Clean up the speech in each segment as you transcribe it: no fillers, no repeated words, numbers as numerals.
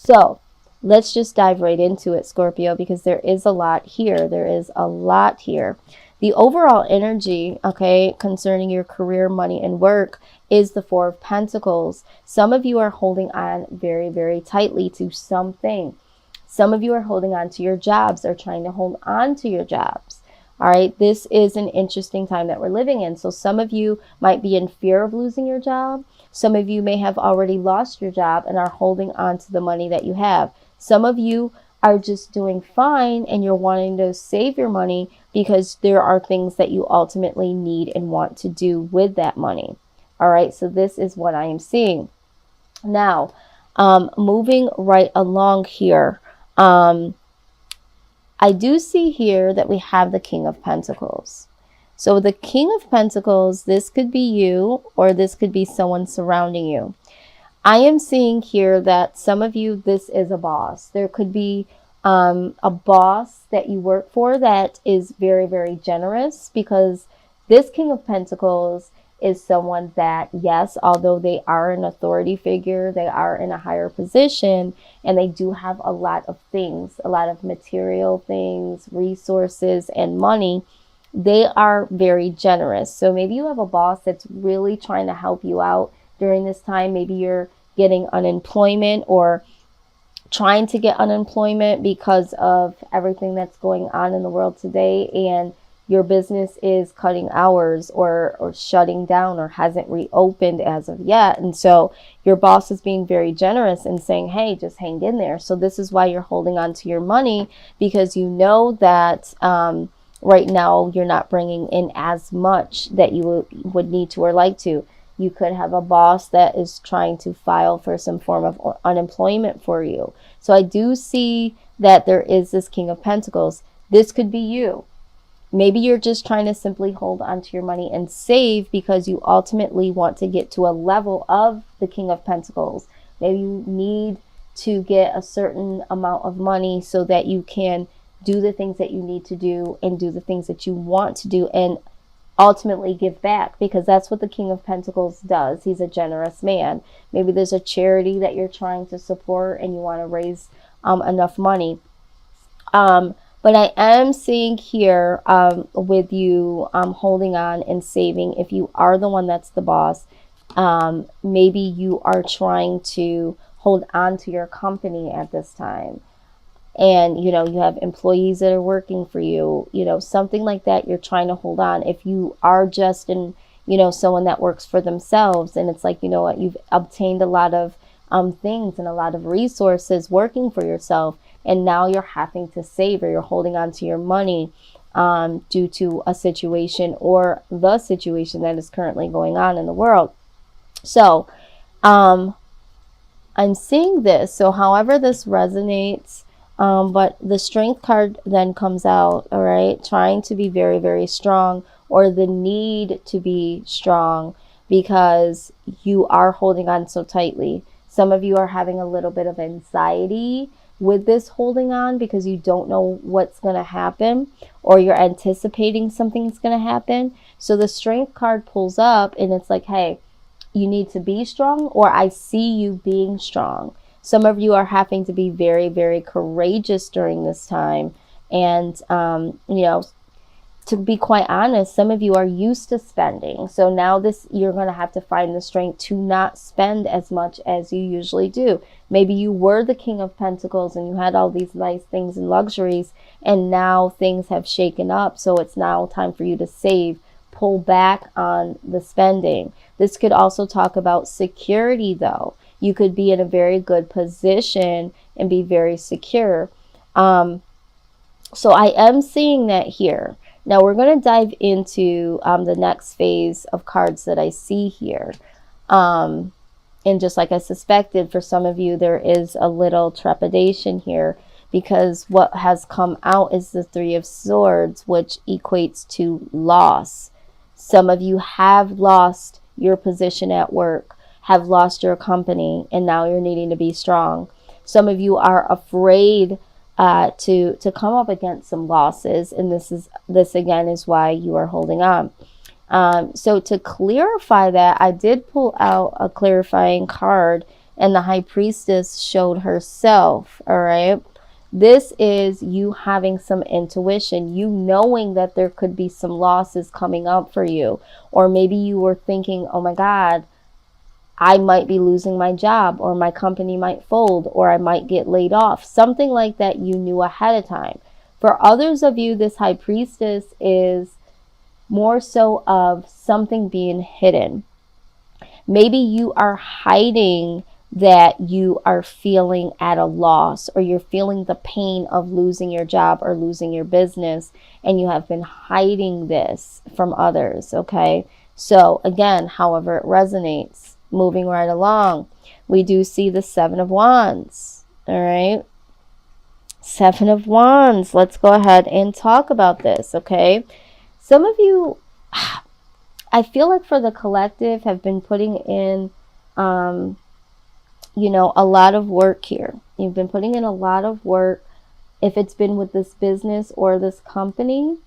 So let's just dive right into it, Scorpio, because there is a lot here. There is a lot here. The overall energy, okay, concerning your career, money, and work is the Four of Pentacles. Some of you are holding on very, very tightly to something. Some of you are holding on to your jobs or trying to hold on to your jobs. All right, this is an interesting time that we're living in. So some of you might be in fear of losing your job. Some of you may have already lost your job and are holding on to the money that you have. Some of you are just doing fine and you're wanting to save your money because there are things that you ultimately need and want to do with that money. All right, so this is what I am seeing. Now, moving right along here, I do see here that we have the King of Pentacles. So the King of Pentacles, this could be you or this could be someone surrounding you. I am seeing here that some of you, this is a boss. There could be a boss that you work for that is very, very generous, because this King of Pentacles is someone that, yes, although they are an authority figure, they are in a higher position, and they do have a lot of things, a lot of material things, resources, and money. They are very generous. So maybe you have a boss that's really trying to help you out during this time. Maybe you're getting unemployment or trying to get unemployment because of everything that's going on in the world today, and your business is cutting hours or shutting down or hasn't reopened as of yet. And so your boss is being very generous and saying, hey, just hang in there. So this is why you're holding on to your money, because you know that right now you're not bringing in as much that you would need to or like to. You could have a boss that is trying to file for some form of unemployment for you. So I do see that there is this King of Pentacles. This could be you. Maybe you're just trying to simply hold onto your money and save because you ultimately want to get to a level of the King of Pentacles. Maybe you need to get a certain amount of money so that you can do the things that you need to do and do the things that you want to do and ultimately give back, because that's what the King of Pentacles does. He's a generous man. Maybe there's a charity that you're trying to support and you want to raise enough money. But I am seeing here with you holding on and saving, if you are the one that's the boss, maybe you are trying to hold on to your company at this time. And, you know, you have employees that are working for you, you know, something like that. You're trying to hold on. If you are just someone that works for themselves, and it's like, you know what, you've obtained a lot of things and a lot of resources working for yourself, and now you're having to save, or you're holding on to your money due to a situation or the situation that is currently going on in the world. So I'm seeing this. So however this resonates, but the Strength card then comes out, all right, trying to be very, very strong, or the need to be strong because you are holding on so tightly. Some of you are having a little bit of anxiety with this holding on because you don't know what's going to happen, or you're anticipating something's going to happen. So the Strength card pulls up and it's like, hey, you need to be strong, or I see you being strong. Some of you are having to be very, very courageous during this time. And, to be quite honest, some of you are used to spending. So now you're going to have to find the strength to not spend as much as you usually do. Maybe you were the King of Pentacles and you had all these nice things and luxuries, and now things have shaken up. So it's now time for you to save, pull back on the spending. This could also talk about security, though. You could be in a very good position and be very secure. So I am seeing that here. Now we're going to dive into the next phase of cards that I see here. And just like I suspected, for some of you, there is a little trepidation here, because what has come out is the Three of Swords, which equates to loss. Some of you have lost your position at work, have lost your company, and now you're needing to be strong. Some of you are afraid to come up against some losses, and this again is why you are holding on. So to clarify that, I did pull out a clarifying card and the high priestess showed herself. All right. This is you having some intuition, you knowing that there could be some losses coming up for you. Or maybe you were thinking, oh my God, I might be losing my job, or my company might fold, or I might get laid off. Something like that you knew ahead of time. For others of you, this high priestess is more so of something being hidden. Maybe you are hiding that you are feeling at a loss, or you're feeling the pain of losing your job or losing your business, and you have been hiding this from others. Okay. So again, however it resonates, moving right along, we do see the Seven of Wands. All right. Seven of Wands. Let's go ahead and talk about this. Okay. Some of you, I feel like for the collective, have been putting in, a lot of work here. You've been putting in a lot of work. If it's been with this business or this company,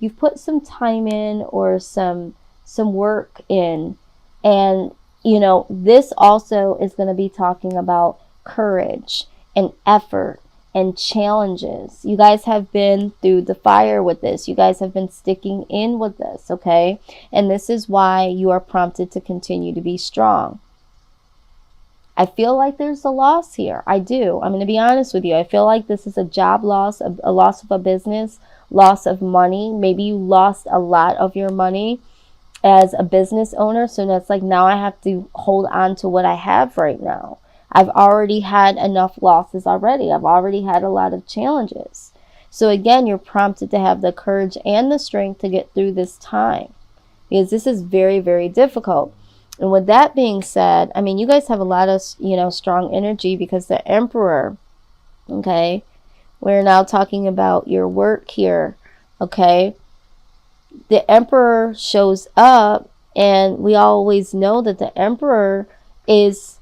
you've put some time in, or some work in. And, this also is going to be talking about courage and effort and challenges. You guys have been through the fire with this. You guys have been sticking in with this, okay? And this is why you are prompted to continue to be strong. I feel like there's a loss here. I do. I'm going to be honest with you. I feel like this is a job loss, a loss of a business, loss of money. Maybe you lost a lot of your money as a business owner. So that's like, now I have to hold on to what I have right now. I've already had enough losses already. I've already had a lot of challenges. So again, you're prompted to have the courage and the strength to get through this time, because this is very, very difficult. And with that being said, I mean, you guys have a lot of, strong energy, because the Emperor, okay, we're now talking about your work here, okay? The Emperor shows up, and we always know that the Emperor is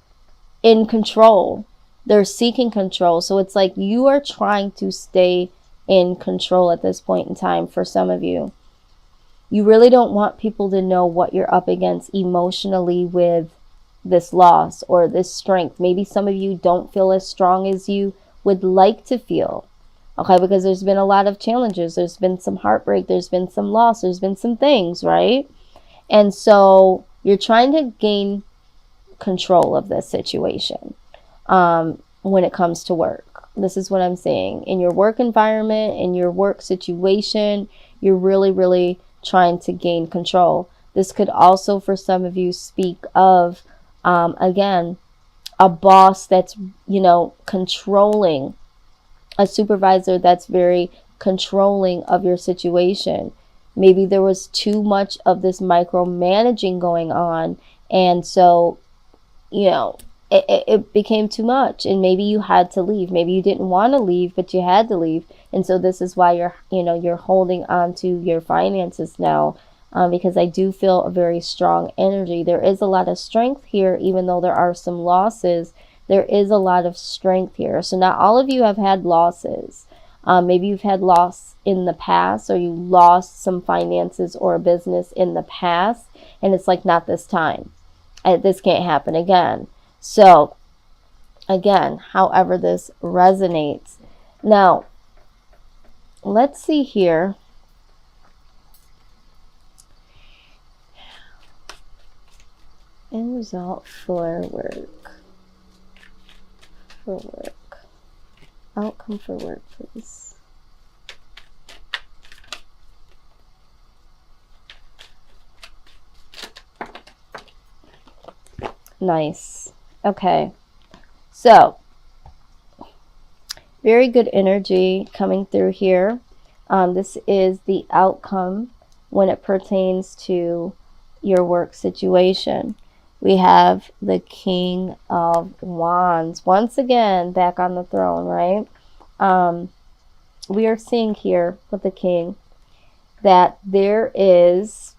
in control. They're seeking control. So it's like you are trying to stay in control at this point in time. For some of you, you really don't want people to know what you're up against emotionally with this loss or this strength. Maybe some of you don't feel as strong as you would like to feel. Okay, because there's been a lot of challenges. There's been some heartbreak. There's been some loss. There's been some things, right? And so you're trying to gain control of this situation when it comes to work. This is what I'm saying. In your work environment, in your work situation, you're really, really trying to gain control. This could also, for some of you, speak of, again, a boss that's, controlling, a supervisor that's very controlling of your situation. Maybe there was too much of this micromanaging going on, and so, it became too much, and maybe you had to leave. Maybe you didn't want to leave, but you had to leave. And so this is why you're holding on to your finances now, because I do feel a very strong energy. There is a lot of strength here, even though there are some losses. There is a lot of strength here. So not all of you have had losses. Maybe you've had loss in the past, or you lost some finances or a business in the past, and it's like, not this time. This can't happen again. So again, however this resonates. Now, let's see here. End result for work. For work. Outcome for work, please. Nice. Okay. So, very good energy coming through here. This is the outcome when it pertains to your work situation. We have the King of Wands. Once again, back on the throne, right? We are seeing here with the King that there is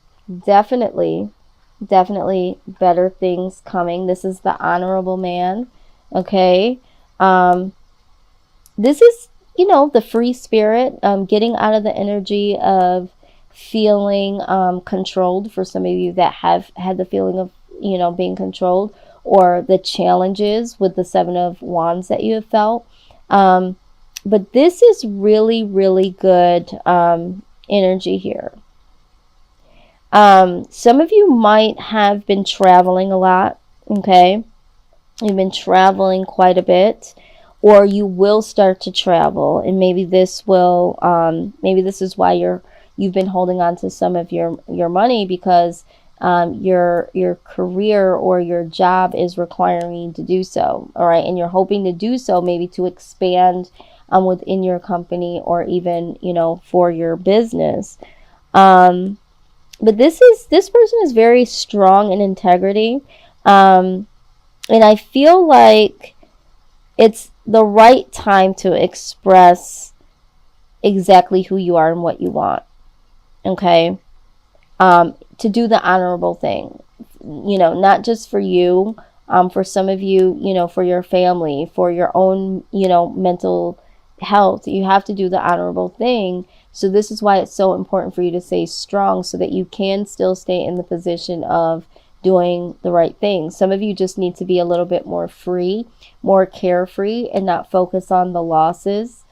definitely better things coming. This is the honorable man, okay? This is, the free spirit, getting out of the energy of feeling controlled, for some of you that have had the feeling of, being controlled, or the challenges with the Seven of Wands that you have felt. But this is really, really good energy here. Some of you might have been traveling a lot, okay? You've been traveling quite a bit, or you will start to travel, and maybe this will, maybe this is why you've been holding on to some of your money, because your career or your job is requiring you to do so. All right, and you're hoping to do so, maybe to expand within your company, or even, you know, for your business. But this person is very strong in integrity. And I feel like it's the right time to express exactly who you are and what you want. Okay? To do the honorable thing. You know, not just for you, for some of you, you know, for your family, for your own, you know, mental health. You have to do the honorable thing. So this is why it's so important for you to stay strong, so that you can still stay in the position of doing the right thing. Some of you just need to be a little bit more free, more carefree, and not focus on the losses.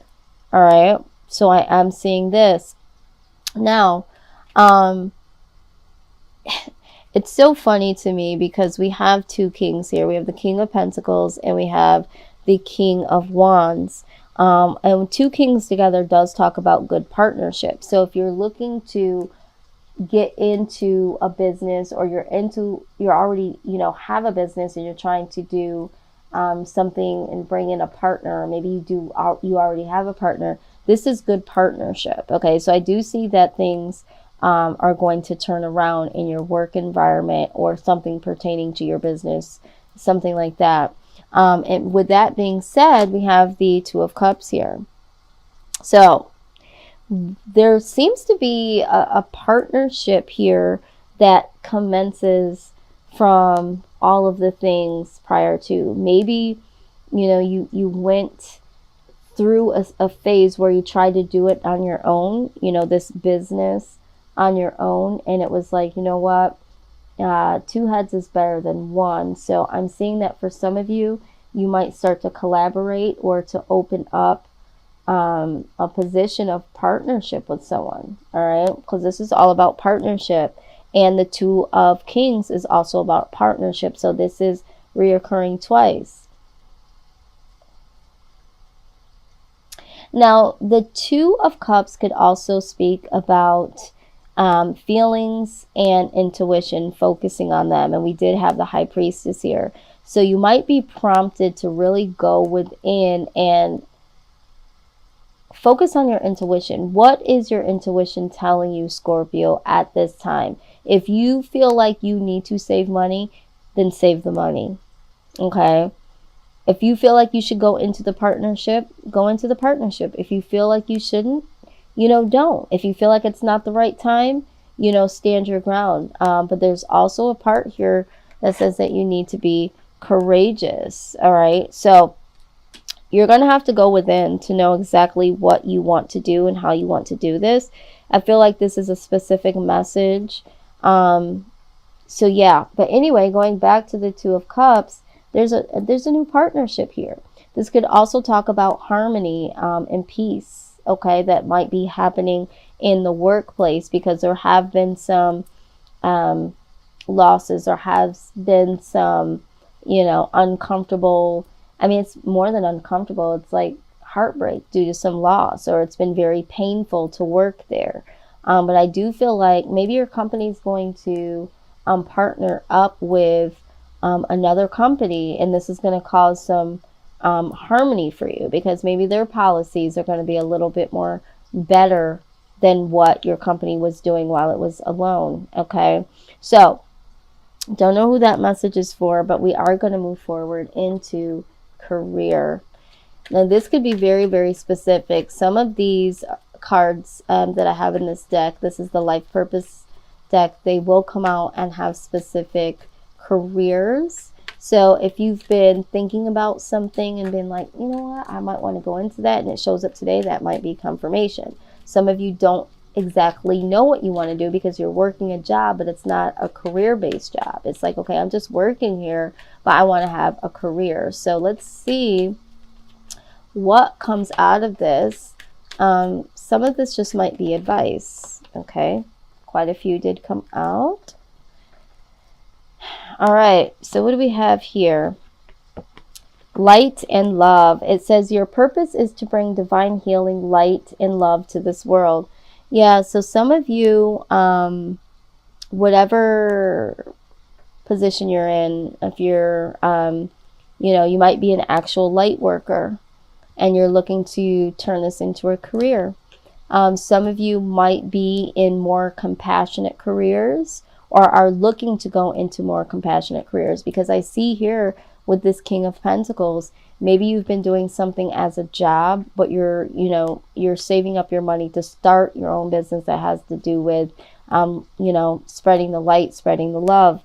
All right. So I am seeing this. Now, it's so funny to me because we have two kings here. We have the King of Pentacles and we have the King of Wands. And two kings together does talk about good partnership. So if you're looking to get into a business, or you're already, you know, have a business and you're trying to do something and bring in a partner, or maybe you already have a partner, this is good partnership. Okay, so I do see that things are going to turn around in your work environment, or something pertaining to your business, something like that. And with that being said, we have the Two of Cups here. So there seems to be a partnership here that commences from all of the things prior to. Maybe, you know, you went through a phase where you tried to do it on your own, you know, this business on your own, and it was like, you know what, two heads is better than one. So I'm seeing that for some of you, you might start to collaborate, or to open up a position of partnership with someone. All right, because this is all about partnership, and the Two of Kings is also about partnership. So this is reoccurring twice. Now the Two of Cups could also speak about feelings and intuition, focusing on them, and we did have the High Priestess here. So you might be prompted to really go within and focus on your intuition. What is your intuition telling you, Scorpio, at this time? If you feel like you need to save money, then save the money. Okay? If you feel like you should go into the partnership, go into the partnership. If you feel like you shouldn't, you know, don't. If you feel like it's not the right time, you know, stand your ground. But there's also a part here that says that you need to be courageous. All right? So you're going to have to go within to know exactly what you want to do and how you want to do this. I feel like this is a specific message. So yeah, but anyway, going back to the Two of Cups, there's a new partnership here. This could also talk about harmony and peace, okay, that might be happening in the workplace, because there have been some losses, or has been some, you know, uncomfortable, I mean, it's more than uncomfortable. It's like heartbreak due to some loss, or it's been very painful to work there. But I do feel like maybe your company is going to partner up with another company, and this is going to cause some harmony for you, because maybe their policies are going to be a little bit more better than what your company was doing while it was alone. Okay, so don't know who that message is for, but we are going to move forward into career. Now this could be very, very specific. Some of these cards that I have in this deck, this is the life purpose deck, they will come out and have specific careers. So if you've been thinking about something and been like, you know what, I might want to go into that, and it shows up today, that might be confirmation. Some of you don't exactly know what you want to do because you're working a job, but it's not a career-based job. It's like, okay, I'm just working here, but I want to have a career. So let's see what comes out of this. Some of this just might be advice. Okay, quite a few did come out. All right, so what do we have here? Light and love. It says your purpose is to bring divine healing, light, and love to this world. Yeah, so some of you, whatever position you're in, if you're, you know, you might be an actual light worker and you're looking to turn this into a career. Some of you might be in more compassionate careers or are looking to go into more compassionate careers, because I see here with this King of Pentacles, maybe you've been doing something as a job, but you're, you know, you're saving up your money to start your own business that has to do with, you know, spreading the light, spreading the love.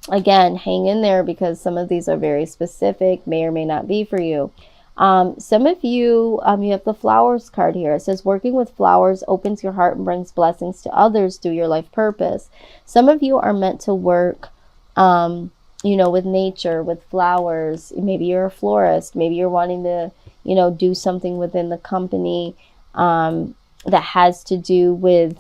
Again, hang in there, because some of these are very specific, may or may not be for you. Some of you, you have the flowers card here. It says working with flowers opens your heart and brings blessings to others through your life purpose. Some of you are meant to work, you know, with nature, with flowers. Maybe you're a florist. Maybe you're wanting to, you know, do something within the company that has to do with,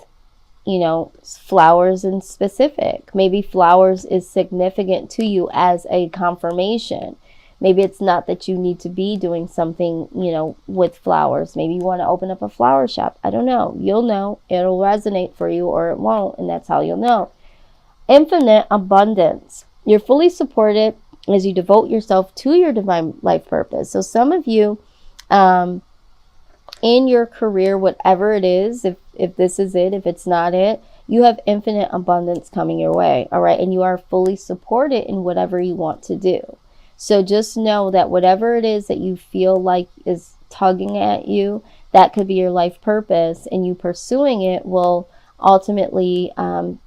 you know, flowers in specific. Maybe flowers is significant to you as a confirmation. Maybe it's not that you need to be doing something, you know, with flowers. Maybe you want to open up a flower shop. I don't know. You'll know. It'll resonate for you or it won't, and that's how you'll know. Infinite abundance. You're fully supported as you devote yourself to your divine life purpose. So some of you, in your career, whatever it is, if this is it, if it's not it, you have infinite abundance coming your way. All right. And you are fully supported in whatever you want to do. So just know that whatever it is that you feel like is tugging at you, that could be your life purpose, and you pursuing it will ultimately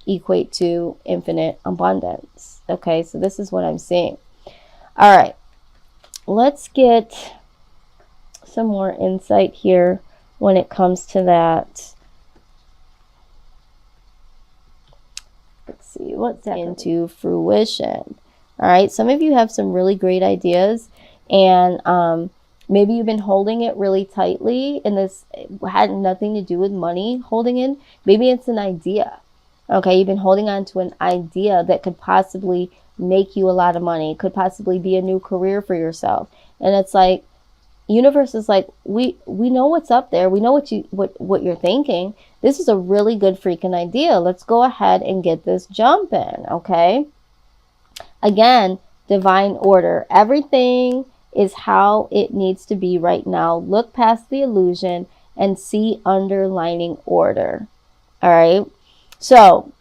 equate to infinite abundance. Okay, so this is what I'm seeing. All right, let's get some more insight here when it comes to that. Let's see, what's that into fruition? All right, some of you have some really great ideas, and maybe you've been holding it really tightly, and this had nothing to do with money holding in. Maybe it's an idea. Okay, you've been holding on to an idea that could possibly make you a lot of money. It could possibly be a new career for yourself. And it's like, universe is like, we know what's up there. We know what you're thinking. This is a really good freaking idea. Let's go ahead and get this jumping, okay? Again, divine order. Everything is how it needs to be right now. Look past the illusion and see underlining order. All right. So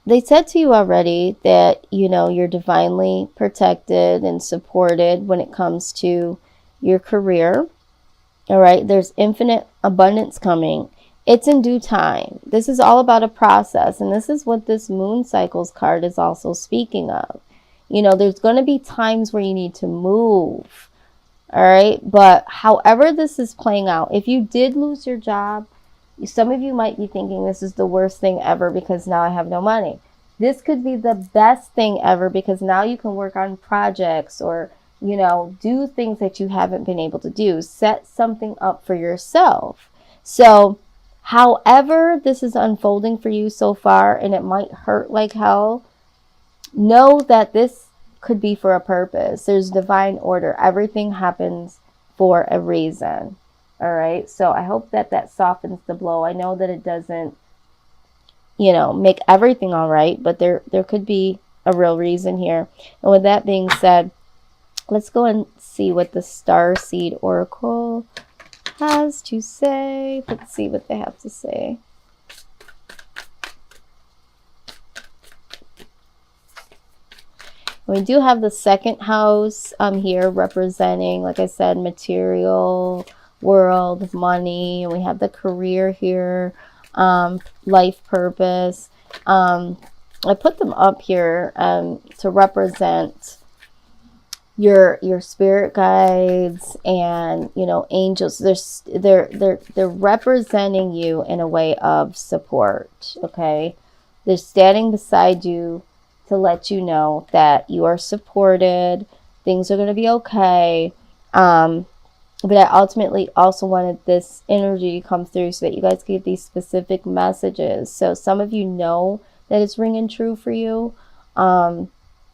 they said to you already that, you know, you're divinely protected and supported when it comes to your career. All right. There's infinite abundance coming. It's in due time. This is all about a process. And this is what this moon cycles card is also speaking of. You know, there's going to be times where you need to move. All right. But however this is playing out, if you did lose your job, some of you might be thinking this is the worst thing ever because now I have no money. This could be the best thing ever because now you can work on projects or, you know, do things that you haven't been able to do. Set something up for yourself. So however this is unfolding for you so far, and it might hurt like hell, know that this could be for a purpose. There's divine order. Everything happens for a reason. All right. So I hope that that softens the blow. I know that it doesn't, you know, make everything all right, but there could be a real reason here. And with that being said, let's go and see what the Starseed Oracle has to say. Let's see what they have to say. We do have the second house here representing, like I said, material world, money. And we have the career here, life purpose. I put them up here to represent your spirit guides and, you know, angels. They're representing you in a way of support. Okay, they're standing beside you to let you know that you are supported, things are going to be okay. But I ultimately also wanted this energy to come through so that you guys could get these specific messages. So some of you know that it's ringing true for you. I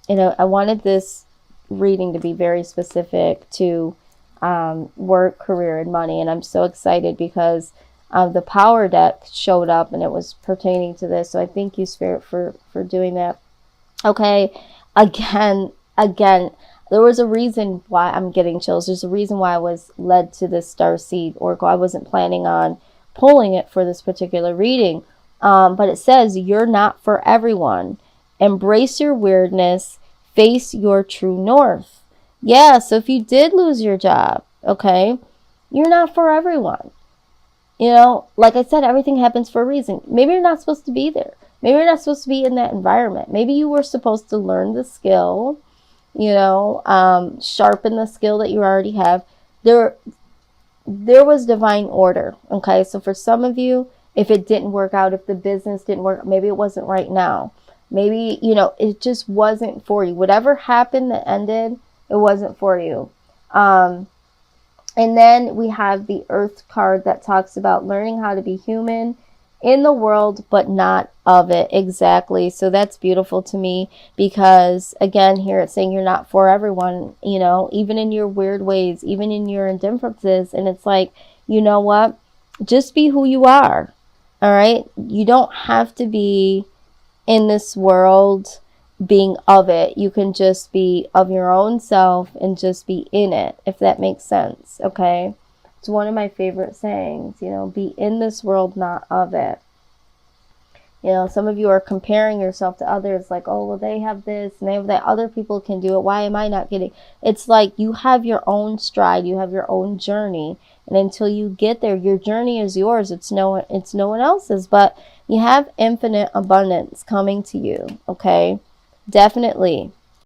wanted this reading to be very specific to work, career, and money. And I'm so excited because the power deck showed up and it was pertaining to this. So I thank you, Spirit, for doing that. Okay, again, there was a reason why I'm getting chills. There's a reason why I was led to this Starseed Oracle. I wasn't planning on pulling it for this particular reading. But it says, you're not for everyone. Embrace your weirdness. Face your true north. Yeah, so if you did lose your job, okay, you're not for everyone. Like I said, everything happens for a reason. Maybe you're not supposed to be there. Maybe you're not supposed to be in that environment. Maybe you were supposed to learn the skill, sharpen the skill that you already have. There was divine order. Okay. So for some of you, if it didn't work out, if the business didn't work, maybe it wasn't right now. Maybe, it just wasn't for you. Whatever happened that ended, it wasn't for you. And then we have the Earth card that talks about learning how to be human in the world, but not of it. Exactly. So that's beautiful to me because, again, here it's saying you're not for everyone, even in your weird ways, even in your indifferences. And it's like, you know what? Just be who you are. All right. You don't have to be in this world being of it. You can just be of your own self and just be in it, if that makes sense. Okay. It's one of my favorite sayings, be in this world, not of it. Some of you are comparing yourself to others like, oh, well, they have this and they have that. Other people can do it. Why am I not getting? It's like you have your own stride. You have your own journey. And until you get there, your journey is yours. It's no one else's. But you have infinite abundance coming to you. Okay. Definitely.